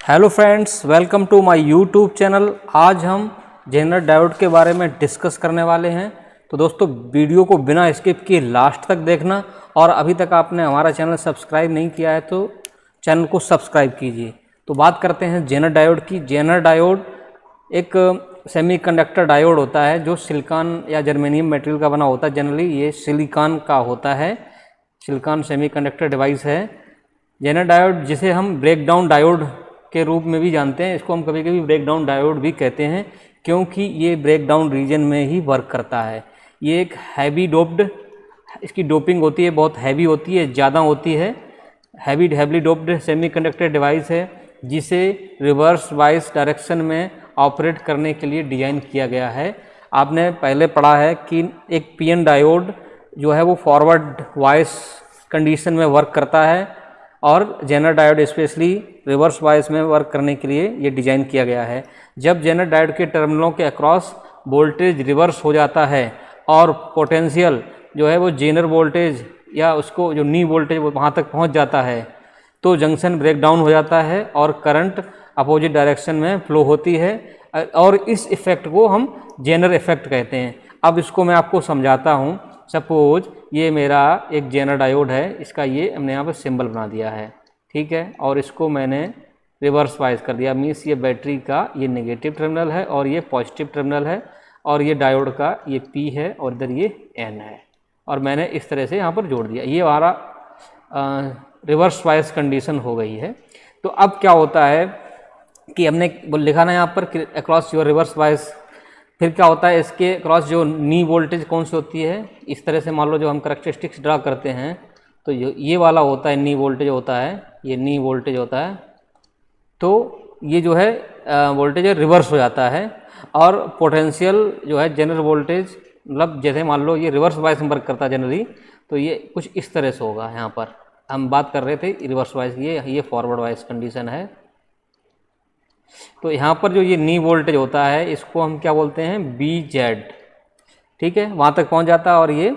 Hello friends, welcome to my YouTube channel. आज हम Jenner diode के बारे में डिस्कस करने वाले हैं। तो दोस्तों, वीडियो को बिना स्किप किए लास्ट तक देखना, और अभी तक आपने हमारा चैनल सब्सक्राइब नहीं किया है तो चैनल को सब्सक्राइब कीजिए। तो बात करते हैं जेनर डायोड की। जेनर डायोड एक सेमीकंडक्टर डायोड होता है जो सिलिकॉन या जर्मेनियम मटेरियल का बना होता है। जनरली ये सिलिकॉन का होता है, सिलिकॉन सेमीकंडक्टर डिवाइस है। जेनर डायोड, जिसे हम ब्रेकडाउन डायोड के रूप में भी जानते हैं, इसको हम कभी कभी ब्रेकडाउन डायोड भी कहते हैं, क्योंकि ये ब्रेकडाउन रीजन में ही वर्क करता है। ये एक हैवी डोप्ड, इसकी डोपिंग होती है, बहुत हैवी होती है, ज़्यादा होती है। हैवी डोप्ड सेमीकंडक्टर डिवाइस है जिसे रिवर्स वाइस डायरेक्शन में ऑपरेट करने के लिए डिज़ाइन किया गया है। आपने पहले पढ़ा है कि एक पीएन डायोड जो है वो फॉरवर्ड वाइस कंडीशन में वर्क करता है, और zener diode specially reverse bias में वर्क करने के लिए ये डिज़ाइन किया गया है। जब जेनर डायोड के टर्मिनलों के अक्रॉस वोल्टेज रिवर्स हो जाता है और पोटेंशियल जो है वो जेनर वोल्टेज या उसको जो नी वोल्टेज वो वहाँ तक पहुँच जाता है, तो जंक्शन ब्रेकडाउन हो जाता है और करंट अपोजिट डायरेक्शन में फ्लो होती है, और इस इफ़ेक्ट को हम जेनर इफ़ेक्ट कहते हैं। अब इसको मैं आपको समझाता हूँ। सपोज ये मेरा एक जेनर डायोड है, इसका ये हमने यहाँ पर सिंबल बना दिया है, ठीक है, और इसको मैंने रिवर्स वाइज कर दिया। मीन्स ये बैटरी का ये नेगेटिव टर्मिनल है और ये पॉजिटिव टर्मिनल है, और ये डायोड का ये पी है और इधर ये एन है, और मैंने इस तरह से यहाँ पर जोड़ दिया। ये हमारा रिवर्स वाइज कंडीशन हो गई है। तो अब क्या होता है कि हमने लिखा ना यहाँ पर अक्रॉस योर रिवर्स वाइज, फिर क्या होता है इसके क्रॉस जो नी वोल्टेज कौन सी होती है, इस तरह से मान लो जो हम करैक्टरिस्टिक्स ड्रा करते हैं, तो ये वाला होता है नी वोल्टेज होता है, ये नी वोल्टेज होता है। तो ये जो है वोल्टेज रिवर्स हो जाता है, और पोटेंशियल जो है जनरल वोल्टेज, मतलब जैसे मान लो ये रिवर्स वाइज में वर्क करता है जनरली, तो ये कुछ इस तरह से होगा। यहाँ पर हम बात कर रहे थे रिवर्स वाइज, ये फॉरवर्ड वाइज कंडीशन है। तो यहाँ पर जो ये नी वोल्टेज होता है इसको हम क्या बोलते हैं, बी जेड, ठीक है, वहाँ तक पहुँच जाता है और ये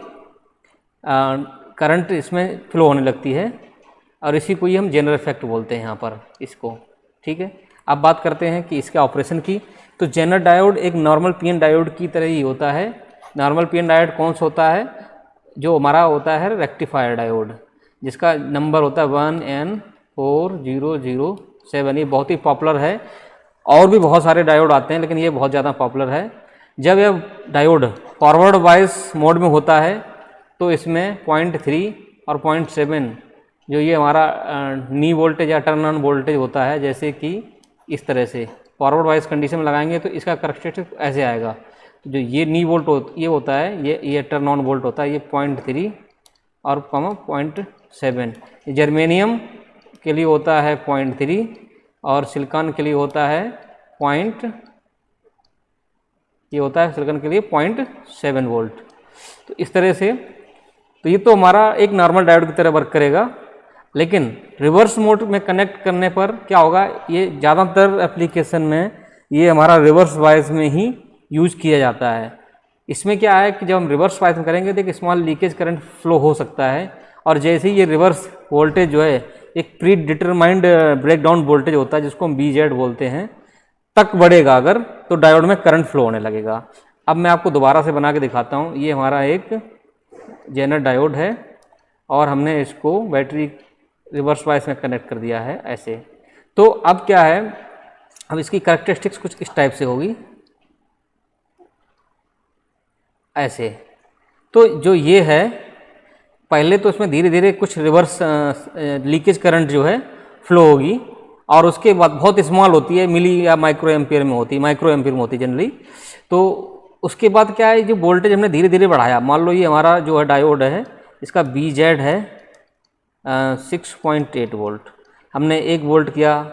करंट इसमें फ्लो होने लगती है, और इसी को ही हम जेनर इफेक्ट बोलते हैं यहाँ पर इसको, ठीक है। अब बात करते हैं कि इसके ऑपरेशन की। तो जेनर डायोड एक नॉर्मल पीएन डायोड की तरह ही होता है। नॉर्मल पीएन डायोड कौन सा होता है, जो हमारा होता है रेक्टिफायर डायोड, जिसका नंबर होता है 1N4007। ये बहुत ही पॉपुलर है, और भी बहुत सारे डायोड आते हैं लेकिन ये बहुत ज़्यादा पॉपुलर है। जब यह डायोड फॉरवर्ड वाइज मोड में होता है तो इसमें 0.3 और 0.7 जो ये हमारा नी वोल्टेज या टर्न ऑन वोल्टेज होता है, जैसे कि इस तरह से फॉरवर्ड वाइज कंडीशन में लगाएंगे तो इसका करैक्टरिस्टिक ऐसे आएगा। जो ये नी वोल्ट ये होता है, ये टर्न ऑन वोल्ट होता है, ये 0.3 और 0.7। जर्मेनियम के लिए होता है 0.3 और सिलिकॉन के लिए होता है सिलिकॉन के लिए 0.7 वोल्ट। तो इस तरह से, तो ये तो हमारा एक नॉर्मल डायोड की तरह वर्क करेगा। लेकिन रिवर्स मोड में कनेक्ट करने पर क्या होगा, ये ज़्यादातर एप्लीकेशन में ये हमारा रिवर्स वाइज में ही यूज किया जाता है। इसमें क्या है कि जब हम रिवर्स वाइज में करेंगे तो एक स्मॉल लीकेज करंट फ्लो हो सकता है, और जैसे ही ये रिवर्स वोल्टेज जो है एक प्री डिटरमाइंड ब्रेकडाउन वोल्टेज होता है जिसको हम BZ बोलते हैं, तक बढ़ेगा अगर, तो डायोड में करंट फ्लो होने लगेगा। अब मैं आपको दोबारा से बना के दिखाता हूँ। ये हमारा एक जेनर डायोड है और हमने इसको बैटरी रिवर्स वाइज में कनेक्ट कर दिया है ऐसे। तो अब क्या है, अब इसकी करैक्टरिस्टिक्स कुछ इस टाइप से होगी ऐसे। तो जो ये है, पहले तो इसमें धीरे धीरे कुछ रिवर्स लीकेज करंट जो है फ्लो होगी, और उसके बाद बहुत स्मॉल होती है, मिली या माइक्रो एम्पियर में होती है जनरली। तो उसके बाद क्या है, जो वोल्टेज हमने धीरे धीरे बढ़ाया, मान लो ये हमारा जो है डायोड है, इसका BZ है 6.8 वोल्ट। हमने 1 वोल्ट किया,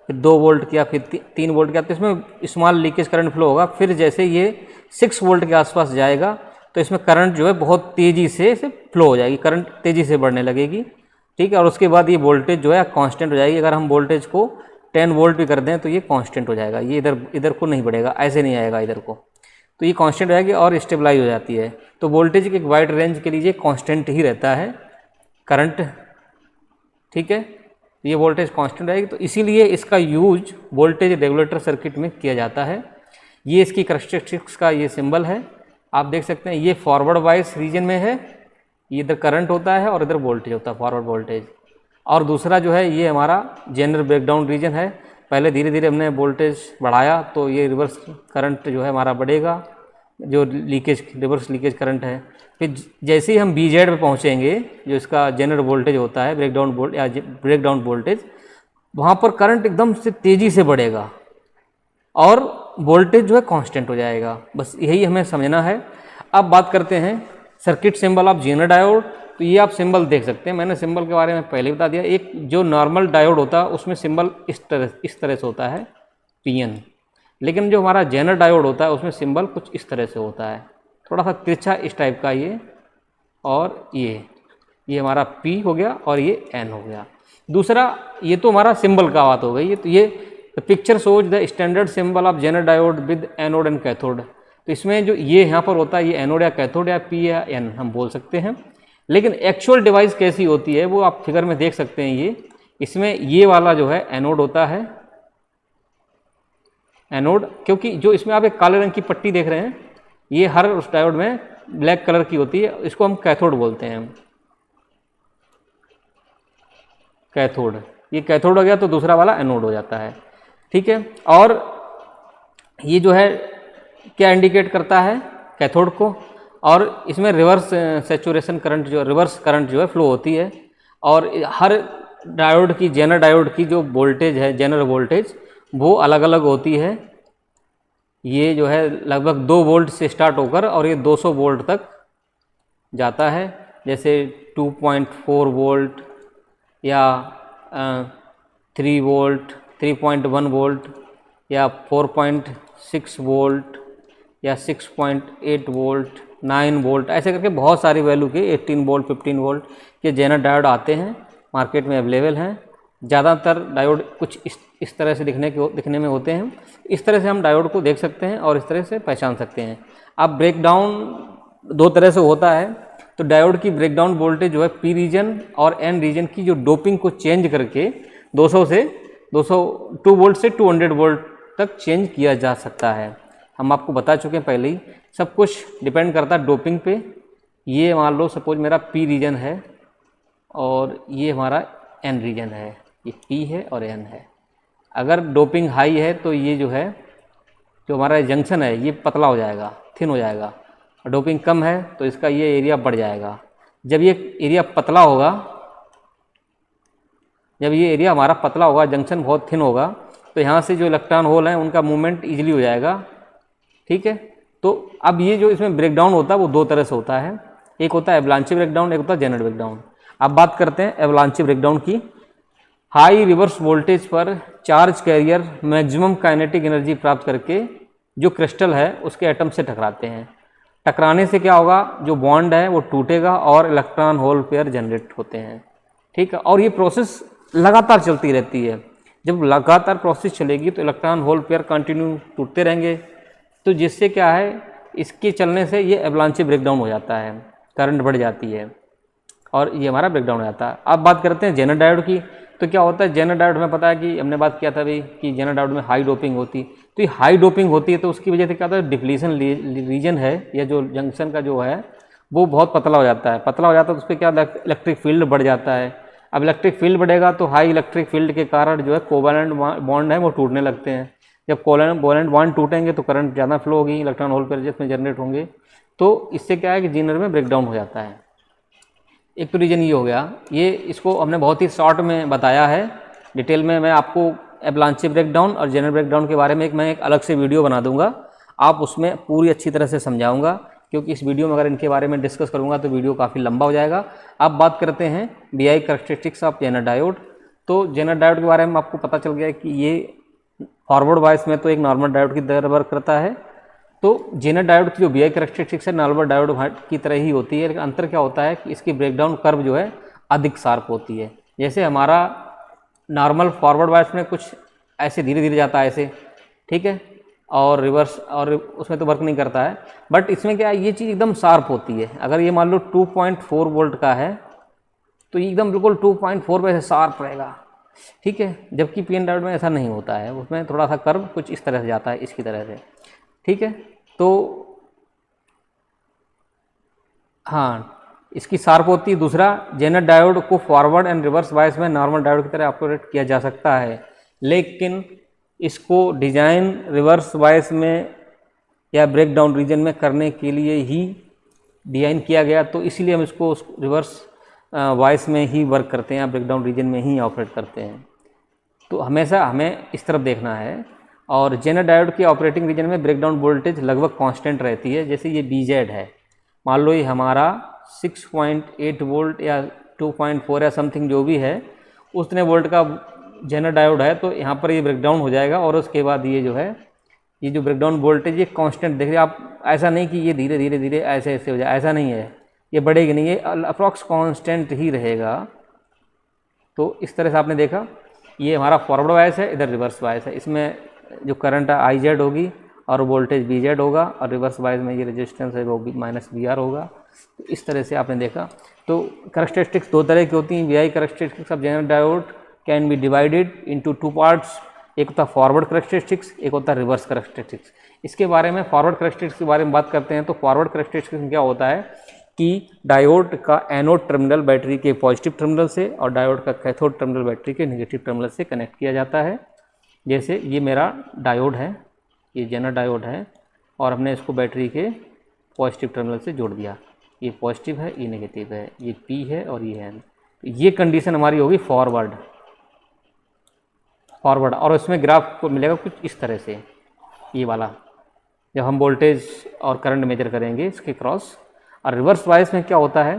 फिर 2 वोल्ट किया, फिर 3 वोल्ट किया, तो इसमें स्मॉल लीकेज करंट फ्लो होगा। फिर जैसे ये 6 वोल्ट के आसपास जाएगा तो इसमें करंट जो है बहुत तेज़ी से फ्लो हो जाएगी, करंट तेज़ी से बढ़ने लगेगी, ठीक है। और उसके बाद ये वोल्टेज जो है कांस्टेंट हो जाएगी। अगर हम वोल्टेज को 10 वोल्ट भी कर दें तो ये कांस्टेंट हो जाएगा, ये इधर को नहीं बढ़ेगा, ऐसे नहीं आएगा इधर को, तो ये कांस्टेंट हो जाएगी और स्टेबलाइज हो जाती है। तो वोल्टेज की एक वाइड रेंज के लिए कांस्टेंट ही रहता है करंट, ठीक है। तो ये वोल्टेज कांस्टेंट रहेगी। तो इसीलिए इसका यूज वोल्टेज रेगुलेटर सर्किट में किया जाता है। ये इसकी करैक्टरिस्टिक्स का ये सिंबल है, आप देख सकते हैं। ये फॉरवर्ड बायस रीजन में है, ये इधर करंट होता है और इधर वोल्टेज होता है, फॉरवर्ड वोल्टेज। और दूसरा जो है ये हमारा जनरल ब्रेकडाउन रीजन है। पहले धीरे धीरे हमने वोल्टेज बढ़ाया तो ये रिवर्स करंट जो है हमारा बढ़ेगा, जो लीकेज रिवर्स लीकेज करंट है। फिर जैसे ही हम BZ पे पहुँचेंगे, जो इसका जनरल वोल्टेज होता है ब्रेकडाउन वोल्टेज, वहाँ पर करंट एकदम से तेज़ी से बढ़ेगा और वोल्टेज जो है कांस्टेंट हो जाएगा। बस यही हमें समझना है। अब बात करते हैं circuit symbol of zener diode. तो ये आप सिंबल देख सकते हैं, मैंने सिंबल के बारे में पहले बता दिया। एक जो नॉर्मल डायोड होता है उसमें सिंबल इस तरह से होता है PN, लेकिन जो हमारा जेनर डायोड होता है उसमें सिंबल कुछ इस तरह से होता है, थोड़ा सा तिरछा इस टाइप का ये, और ये हमारा P हो गया और ये N हो गया। दूसरा ये तो हमारा सिंबल का बात हो गई। तो ये picture shows the standard symbol of zener diode with anode and cathode. तो इसमें जो ये यहाँ पर होता है ये एनोड या कैथोड या P या N हम बोल सकते हैं। लेकिन एक्चुअल डिवाइस कैसी होती है वो आप फिगर में देख सकते हैं। ये इसमें ये वाला जो है एनोड होता है, एनोड, क्योंकि जो इसमें आप एक काले रंग की पट्टी देख रहे हैं ये हर उस डायोड में ब्लैक कलर की होती है, इसको हम कैथोड बोलते हैं। कैथोड, ये कैथोड हो गया तो दूसरा वाला एनोड हो जाता है, ठीक है। और ये जो है क्या इंडिकेट करता है, कैथोड को। और इसमें reverse saturation current reverse current जो है फ्लो होती है। और हर डायोड की, जेनर डायोड की जो वोल्टेज है, जेनर वोल्टेज, वो अलग अलग होती है। ये जो है लगभग 2 वोल्ट से स्टार्ट होकर और ये 200 वोल्ट तक जाता है। जैसे 2.4 वोल्ट या 3 वोल्ट, 3.1 वोल्ट या 4.6 वोल्ट या 6.8 वोल्ट, 9 वोल्ट, ऐसे करके बहुत सारी वैल्यू के 18 वोल्ट, 15 वोल्ट के जेनर डायोड आते हैं, मार्केट में अवेलेबल हैं। ज़्यादातर डायोड कुछ इस तरह से दिखने में होते हैं। इस तरह से हम डायोड को देख सकते हैं और इस तरह से पहचान सकते हैं। अब ब्रेकडाउन 2 तरह से होता है। तो डायोड की ब्रेकडाउन वोल्टेज जो है P रीजन और N रीजन की जो डोपिंग को चेंज करके 2 वोल्ट से 200 वोल्ट तक चेंज किया जा सकता है। हम आपको बता चुके हैं पहले ही, सब कुछ डिपेंड करता है डोपिंग पे। ये मान लो सपोज मेरा P रीजन है और ये हमारा N रीजन है, ये P है और N है। अगर डोपिंग हाई है तो ये जो है, जो हमारा जंक्शन है ये पतला हो जाएगा, थिन हो जाएगा। और डोपिंग कम है तो इसका ये एरिया बढ़ जाएगा। जब ये एरिया पतला होगा, जब ये एरिया हमारा पतला होगा, जंक्शन बहुत थिन होगा, तो यहाँ से जो इलेक्ट्रॉन होल हैं उनका मूवमेंट ईजिली हो जाएगा, ठीक है। तो अब ये जो इसमें ब्रेकडाउन होता है वो 2 तरह से होता है, एक होता है एवलांची ब्रेकडाउन, एक होता है जेनर ब्रेकडाउन। अब बात करते हैं एवलांची ब्रेकडाउन की। हाई रिवर्स वोल्टेज पर charge carrier maximum kinetic energy प्राप्त करके जो क्रिस्टल है उसके एटम से टकराते हैं। टकराने से क्या होगा, जो बॉन्ड है वो टूटेगा और इलेक्ट्रॉन होल पेयर जनरेट होते हैं, ठीक है। और ये प्रोसेस लगातार चलती रहती है। जब लगातार प्रोसेस चलेगी तो इलेक्ट्रॉन होल पेयर कंटिन्यू टूटते रहेंगे, तो जिससे क्या है, इसके चलने से ये एवलांची ब्रेकडाउन हो जाता है, करंट बढ़ जाती है और ये हमारा ब्रेकडाउन हो जाता है। अब बात करते हैं जेनर डायोड की। तो क्या होता है, जेनर डायोड में पता है कि हमने बात किया था भाई कि जेनर डायोड में हाई डोपिंग होती। तो ये हाई डोपिंग होती है तो उसकी वजह से क्या होता है, डिप्लीशन रीजन है या जो जंक्शन का जो है वो बहुत पतला हो जाता है। पतला हो जाता है तो उस पर क्या इलेक्ट्रिक फील्ड बढ़ जाता है। अब इलेक्ट्रिक फील्ड बढ़ेगा तो हाई इलेक्ट्रिक फील्ड के कारण जो है कोवैलेंट बॉन्ड है वो टूटने लगते हैं। जब कोवैलेंट बॉन्ड टूटेंगे तो करंट ज़्यादा फ्लो होगी, इलेक्ट्रॉन होल पेयर जिसमें जनरेट होंगे, तो इससे क्या है कि जेनर में ब्रेकडाउन हो जाता है। एक तो रीजन ये हो गया, ये इसको हमने बहुत ही शॉर्ट में बताया है। डिटेल में मैं आपको एवलांची ब्रेकडाउन और जेनर ब्रेकडाउन के बारे में मैं एक अलग से वीडियो बना दूंगा, आप उसमें पूरी अच्छी तरह से समझाऊंगा, क्योंकि इस वीडियो में अगर इनके बारे में डिस्कस करूंगा तो वीडियो काफ़ी लंबा हो जाएगा। अब बात करते हैं BI characteristics of zener diode. तो जेनर डायोड के बारे में आपको पता चल गया कि ये फॉरवर्ड बायस में तो एक नॉर्मल डायोड की तरह वर्क करता है। तो जेनर डायोड की जो BI करैक्टरिस्टिक्स है नॉर्मल डायोड की तरह ही होती है, लेकिन अंतर क्या होता है कि इसकी ब्रेकडाउन कर्व जो है अधिक शार्प होती है। जैसे हमारा नॉर्मल फॉरवर्ड बायस में कुछ ऐसे धीरे धीरे जाता है ऐसे, ठीक है, और रिवर्स और उसमें तो वर्क नहीं करता है। बट इसमें क्या है, ये चीज़ एकदम शार्प होती है। अगर ये मान लो 2.4 वोल्ट का है तो ये एकदम बिल्कुल 2.4 पे से शार्प रहेगा, ठीक है, जबकि पीएन डायोड में ऐसा नहीं होता है, उसमें थोड़ा सा कर्व कुछ इस तरह से जाता है, इसकी तरह से। ठीक है, तो हाँ, इसकी शार्प होती है। दूसरा, जेनर डायोड को फॉरवर्ड एंड रिवर्स बायस में नॉर्मल डायोड की तरह ऑपरेट किया जा सकता है, लेकिन इसको डिजाइन रिवर्स बायस में या ब्रेक डाउन रीजन में करने के लिए ही डिजाइन किया गया, तो इसीलिए हम इसको रिवर्स बायस में ही वर्क करते हैं या ब्रेक डाउन रीजन में ही ऑपरेट करते हैं। तो हमेशा हमें इस तरफ देखना है। और जेनर डायोड के ऑपरेटिंग रीजन में ब्रेक डाउन वोल्टेज लगभग कांस्टेंट रहती है। जैसे ये BZ है, मान लो ये हमारा 6.8 वोल्ट या 2.4 या समथिंग जो भी है उतने वोल्ट का जेनर डायोड है, तो यहाँ पर ये ब्रेकडाउन हो जाएगा और उसके बाद ये जो है, ये जो ब्रेकडाउन वोल्टेज ये कांस्टेंट, देखिए आप, ऐसा नहीं कि ये धीरे धीरे धीरे ऐसे ऐसे हो जाए, ऐसा नहीं है, ये बढ़ेगी नहीं, ये अप्रॉक्स कांस्टेंट ही रहेगा। तो इस तरह से आपने देखा, ये हमारा फॉरवर्ड बायस है, इधर रिवर्स बायस है। इसमें जो करंट है IZ होगी और वोल्टेज BZ होगा, और रिवर्स बायस में ये रेजिस्टेंस है वो -VR होगा। तो इस तरह से आपने देखा। तो करैक्टरिस्टिक्स दो तरह की होती हैं। VI characteristics of zener diode can be divided into 2 parts. एक होता है फॉरवर्ड करैक्टरिस्टिक्स, एक होता है रिवर्स करैक्टरिस्टिक्स। इसके बारे में, फॉरवर्ड करैक्टरिस्टिक्स के बारे में बात करते हैं, तो फॉरवर्ड करैक्टरिस्टिक्स में क्या होता है कि डायोड का एनोड टर्मिनल बैटरी के पॉजिटिव टर्मिनल से और डायोड का कैथोड टर्मिनल बैटरी के नेगेटिव टर्मिनल से कनेक्ट किया जाता है। जैसे ये मेरा डायोड है, ये जेनर डायोड है, और हमने इसको बैटरी के पॉजिटिव टर्मिनल से जोड़ दिया। ये पॉजिटिव है, ये नेगेटिव है, ये P है और ये N। ये कंडीशन हमारी होगी फॉरवर्ड। और इसमें ग्राफ को मिलेगा कुछ इस तरह से, ये वाला, जब हम वोल्टेज और करंट मेजर करेंगे इसके क्रॉस। और रिवर्स बायस में क्या होता है,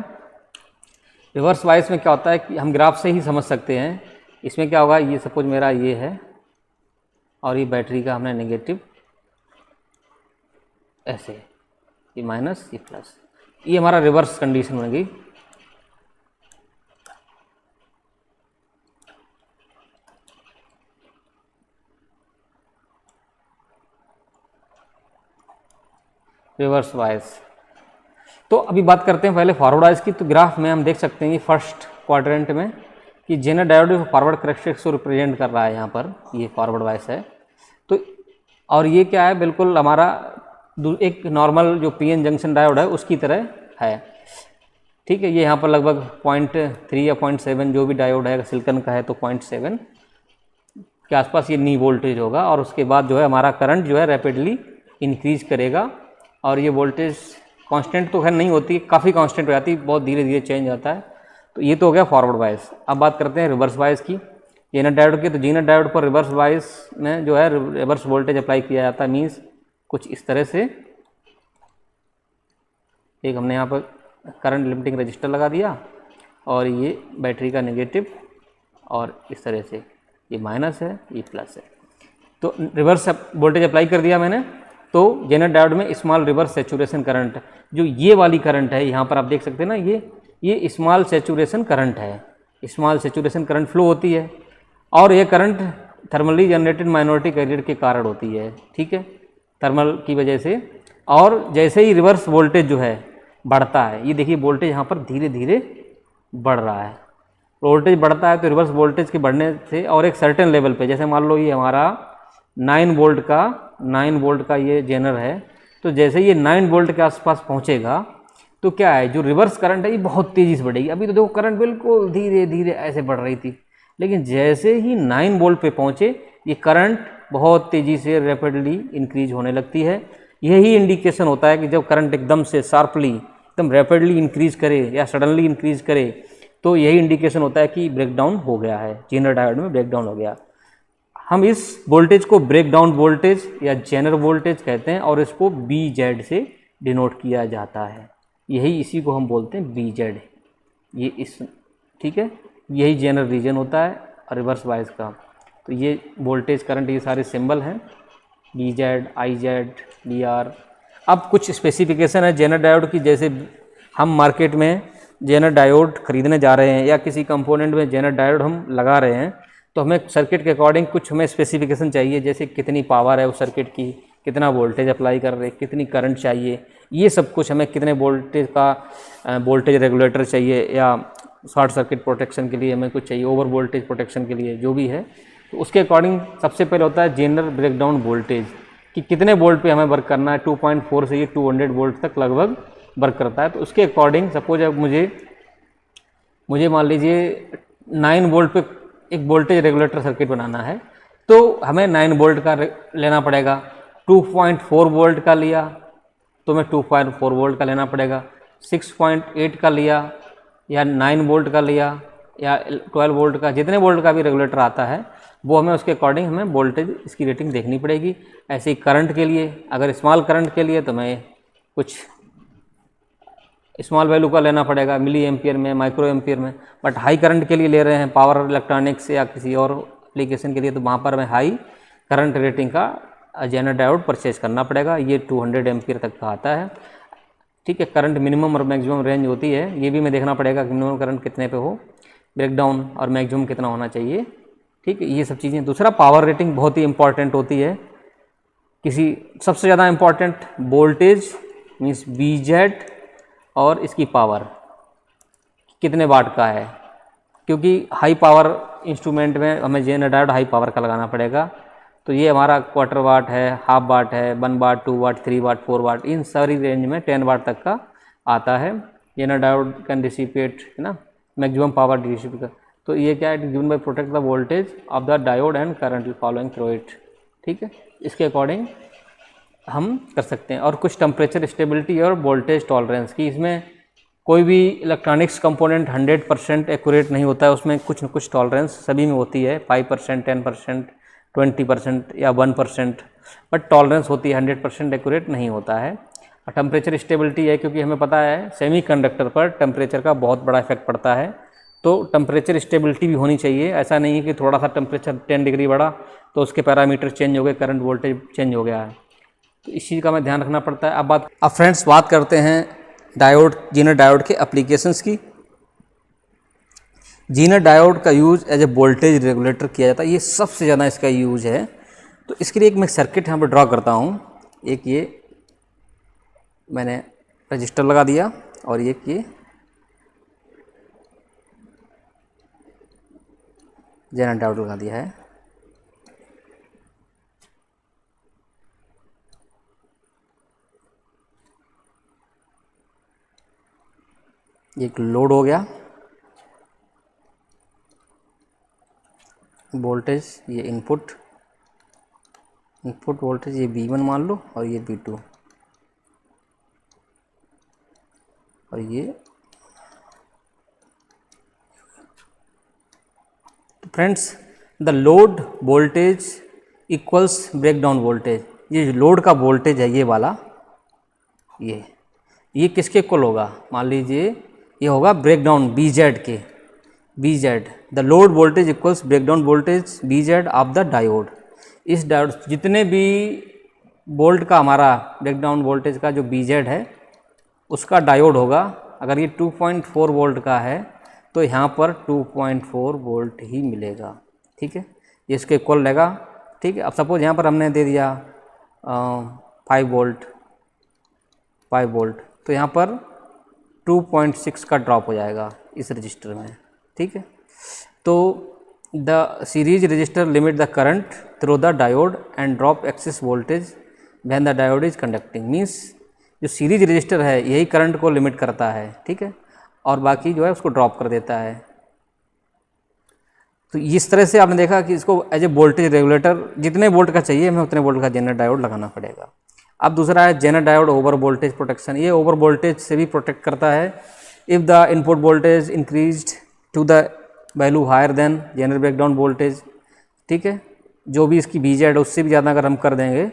रिवर्स बायस में क्या होता है कि हम ग्राफ से ही समझ सकते हैं। इसमें क्या होगा, ये सपोज मेरा ये है और ये बैटरी का हमने नेगेटिव ऐसे, ये माइनस ये प्लस, ये हमारा रिवर्स कंडीशन बन गई। Reverse bias. तो अभी बात करते हैं पहले फॉरवर्ड बायस की। तो ग्राफ में हम देख सकते हैं कि फर्स्ट क्वाड्रेंट में कि जेनर डायोड फॉरवर्ड करैक्टरिस्टिक्स को रिप्रेजेंट कर रहा है, यहाँ पर ये फॉरवर्ड बायस है। तो और ये क्या है, बिल्कुल हमारा एक नॉर्मल जो PN जंक्शन डायोड है उसकी तरह है। ठीक है, ये यहाँ पर लगभग 0.3 या 0.7 जो भी डायोड है, सिलिकॉन का है तो 0.7 के आसपास ये नी वोल्टेज होगा। और उसके बाद जो है हमारा करंट जो है रैपिडली इंक्रीज करेगा, और ये वोल्टेज कांस्टेंट तो खैर नहीं होती, काफ़ी कांस्टेंट हो जाती है, बहुत धीरे धीरे चेंज होता है। तो ये तो हो गया फॉरवर्ड बायस। अब बात करते हैं रिवर्स बायस की, जेनर डायोड की। तो जेनर डायोड पर रिवर्स बायस में जो है रिवर्स वोल्टेज अप्लाई किया जाता है, मीन्स कुछ इस तरह से। एक हमने यहाँ पर करंट लिमिटिंग रजिस्टर लगा दिया, और ये बैटरी का नेगेटिव, और इस तरह से ये माइनस है, ये प्लस है। तो रिवर्स वोल्टेज अप्लाई कर दिया मैंने। तो जेनर डायोड में स्मॉल रिवर्स सैचुरेशन करंट, जो ये वाली करंट है, यहाँ पर आप देख सकते हैं ना, ये स्मॉल सैचुरेशन करंट है। स्मॉल सैचुरेशन करंट फ्लो होती है, और ये current thermally generated minority carrier के कारण होती है। ठीक है, थर्मल की वजह से। और जैसे ही रिवर्स वोल्टेज जो है बढ़ता है, ये देखिए वोल्टेज यहाँ पर धीरे धीरे बढ़ रहा है। वोल्टेज बढ़ता है तो रिवर्स वोल्टेज के बढ़ने से और एक सर्टेन लेवल पे, जैसे मान लो ये हमारा 9 वोल्ट का ये जेनर है, तो जैसे ये 9 वोल्ट के आसपास पहुँचेगा तो क्या है, जो रिवर्स करंट है ये बहुत तेज़ी से बढ़ेगी। अभी तो देखो करंट बिल्कुल धीरे धीरे ऐसे बढ़ रही थी, लेकिन जैसे ही 9 वोल्ट पे पहुँचे ये करंट बहुत तेज़ी से रैपिडली इंक्रीज होने लगती है। यही इंडिकेशन होता है कि जब करंट एकदम से शार्पली, एकदम रैपिडली इंक्रीज करे या सडनली इंक्रीज करे, तो यही इंडिकेशन होता है कि ब्रेकडाउन हो गया है, जेनर डायोड में ब्रेकडाउन हो गया। हम इस वोल्टेज को ब्रेकडाउन वोल्टेज या जेनर वोल्टेज कहते हैं, और इसको BZ से डिनोट किया जाता है। यही इसी को हम बोलते हैं BZ, ये इस, ठीक है, यही जेनर रीजन होता है रिवर्स बायस का। तो ये वोल्टेज करंट ये सारे सिंबल हैं, BZ, IZ, DR। अब कुछ स्पेसिफिकेशन है जेनर डायोड की। जैसे हम मार्केट में जेनर डायोड खरीदने जा रहे हैं या किसी कंपोनेंट में जेनर डायोड हम लगा रहे हैं, तो हमें सर्किट के अकॉर्डिंग कुछ हमें स्पेसिफिकेशन चाहिए, जैसे कितनी पावर है उस सर्किट की, कितना वोल्टेज अप्लाई कर रहे हैं, कितनी करंट चाहिए, ये सब कुछ हमें, कितने वोल्टेज का वोल्टेज रेगुलेटर चाहिए या शॉर्ट सर्किट प्रोटेक्शन के लिए हमें कुछ चाहिए, ओवर वोल्टेज प्रोटेक्शन के लिए जो भी है, तो उसके अकॉर्डिंग सबसे पहले होता है जनरल ब्रेकडाउन वोल्टेज कि कितने वोल्ट पे हमें वर्क करना है। 2.4 से ये 200 वोल्ट तक लगभग वर्क करता है। तो उसके अकॉर्डिंग सपोज अब मुझे मान लीजिए 9 वोल्ट पे एक वोल्टेज रेगुलेटर सर्किट बनाना है, तो हमें 9 वोल्ट का लेना पड़ेगा। 2.4 वोल्ट का लिया तो मैं 2.4 वोल्ट का लेना पड़ेगा। 6.8 का लिया या 9 वोल्ट का लिया या 12 वोल्ट का, जितने वोल्ट का भी रेगुलेटर आता है वो हमें उसके अकॉर्डिंग हमें वोल्टेज इसकी रेटिंग देखनी पड़ेगी। ऐसे ही करंट के लिए, अगर स्मॉल करंट के लिए तो मैं कुछ स्मॉल वैल्यू का लेना पड़ेगा, मिली एम्पियर में, माइक्रो एम्पियर में। बट हाई करंट के लिए ले रहे हैं पावर इलेक्ट्रॉनिक्स या किसी और एप्लीकेशन के लिए, तो वहाँ पर हमें हाई करंट रेटिंग का जेनर डायोड परचेज करना पड़ेगा। ये 200 एम्पियर तक का आता है। ठीक है, करंट मिनिमम और मैक्सिमम रेंज होती है, ये भी मैं देखना पड़ेगा कि मिनिमम करंट कितने पे हो, ब्रेकडाउन और मैक्सिमम कितना होना चाहिए। ठीक है, ये सब चीज़ें। दूसरा पावर रेटिंग बहुत ही इंपॉर्टेंट होती है। सबसे ज़्यादा इंपॉर्टेंट वोल्टेज मीन्स बीजेड और इसकी पावर कितने वाट का है, क्योंकि हाई पावर इंस्ट्रूमेंट में हमें जेनर डायोड हाई पावर का लगाना पड़ेगा। तो ये हमारा क्वार्टर वाट है, हाफ वाट है, 1 वाट, 2 वाट, 3 वाट, 4 वाट, इन सारी रेंज में 10 वाट तक का आता है। जेनर डायोड कैन डिसिपेट, है ना, मैक्सिमम पावर डिसिपेट। तो ये क्या है, given by protect the voltage of the diode and current following through it. ठीक है, इसके अकॉर्डिंग हम कर सकते हैं। और कुछ टेम्परेचर स्टेबिलिटी और वोल्टेज टॉलरेंस की, इसमें कोई भी इलेक्ट्रॉनिक्स कंपोनेंट 100% एक्यूरेट नहीं होता है, उसमें कुछ न कुछ टॉलरेंस सभी में होती है, 5%, 10%, 20% या 1%, बट टॉलरेंस होती है, 100% एक्यूरेट नहीं होता है। और टेम्परेचर स्टेबिलिटी है, क्योंकि हमें पता है सेमीकंडक्टर पर टेम्परेचर का बहुत बड़ा इफेक्ट पड़ता है, तो टेम्परेचर स्टेबिलिटी भी होनी चाहिए। ऐसा नहीं है कि थोड़ा सा टेम्परेचर 10 डिग्री बढ़ा तो उसके पैरामीटर चेंज हो गए, करंट वोल्टेज चेंज हो गया है, तो इस चीज़ का हमें ध्यान रखना पड़ता है। अब फ्रेंड्स बात करते हैं डायोड, जेनर डायोड के एप्लीकेशंस की। जेनर डायोड का use as a voltage regulator किया जाता है, ये सबसे ज़्यादा इसका यूज़ है। तो इसके लिए एक मैं सर्किट यहाँ पर ड्रॉ करता हूँ। एक ये मैंने रजिस्टर लगा दिया और एक ये जेनर डायोड लगा दिया है। एक लोड हो गया, वोल्टेज ये इनपुट वोल्टेज ये V1 मान लो और ये V2 और ये। तो friends the load voltage equals breakdown voltage. ये लोड का वोल्टेज है ये वाला, ये किसके इक्वल होगा, मान लीजिए ये होगा ब्रेकडाउन BZ के, BZ the load voltage equals breakdown voltage BZ of the diode. इस डायोड जितने भी वोल्ट का हमारा ब्रेकडाउन वोल्टेज का जो BZ है उसका डायोड होगा। अगर ये 2.4 वोल्ट का है तो यहाँ पर 2.4 वोल्ट ही मिलेगा। ठीक है, ये इसके इक्वल रहेगा। ठीक है, अब सपोज यहाँ पर हमने दे दिया 5 वोल्ट, तो यहाँ पर 2.6 का ड्रॉप हो जाएगा इस रजिस्टर में। ठीक है, तो the series resistor limit the current through the diode and drop excess voltage when the diode is conducting. Means जो सीरीज रजिस्टर है यही करंट को लिमिट करता है। ठीक है, और बाकी जो है उसको ड्रॉप कर देता है। तो इस तरह से आपने देखा कि इसको एज ए वोल्टेज रेगुलेटर जितने वोल्ट का चाहिए हमें उतने वोल्ट का जेनर डायोड लगाना पड़ेगा। अब दूसरा है zener diode over voltage protection. ये ओवर वोल्टेज से भी प्रोटेक्ट करता है। If the input voltage increased to the value higher than zener breakdown voltage. ठीक है, जो भी इसकी BZ है उससे भी ज़्यादा अगर हम कर देंगे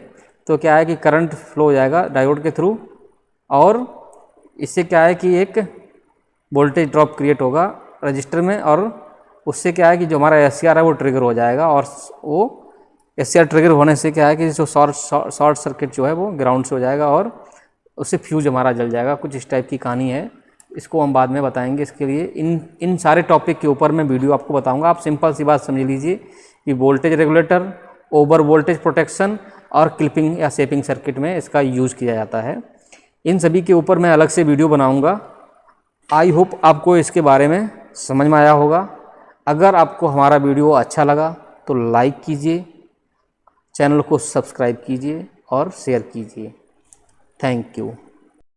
तो क्या है कि करंट फ्लो हो जाएगा डायोड के थ्रू, और इससे क्या है कि एक वोल्टेज ड्रॉप क्रिएट होगा रजिस्टर में, और उससे क्या है कि जो हमारा SCR है वो ट्रिगर हो जाएगा, और वो SCR ट्रिगर होने से क्या है कि जो शॉर्ट सर्किट जो है वो ग्राउंड से हो जाएगा और उससे फ्यूज हमारा जल जाएगा। कुछ इस टाइप की कहानी है, इसको हम बाद में बताएंगे। इसके लिए इन सारे टॉपिक के ऊपर मैं वीडियो आपको बताऊंगा। आप सिंपल सी बात समझ लीजिए कि voltage regulator, over voltage protection और क्लिपिंग या शेपिंग सर्किट में इसका यूज़ किया जाता है। इन सभी के ऊपर मैं अलग से वीडियो बनाऊँगा। आई होप आपको इसके बारे में समझ में आया होगा। अगर आपको हमारा वीडियो अच्छा लगा तो लाइक कीजिए, चैनल को सब्सक्राइब कीजिए और शेयर कीजिए। Thank you.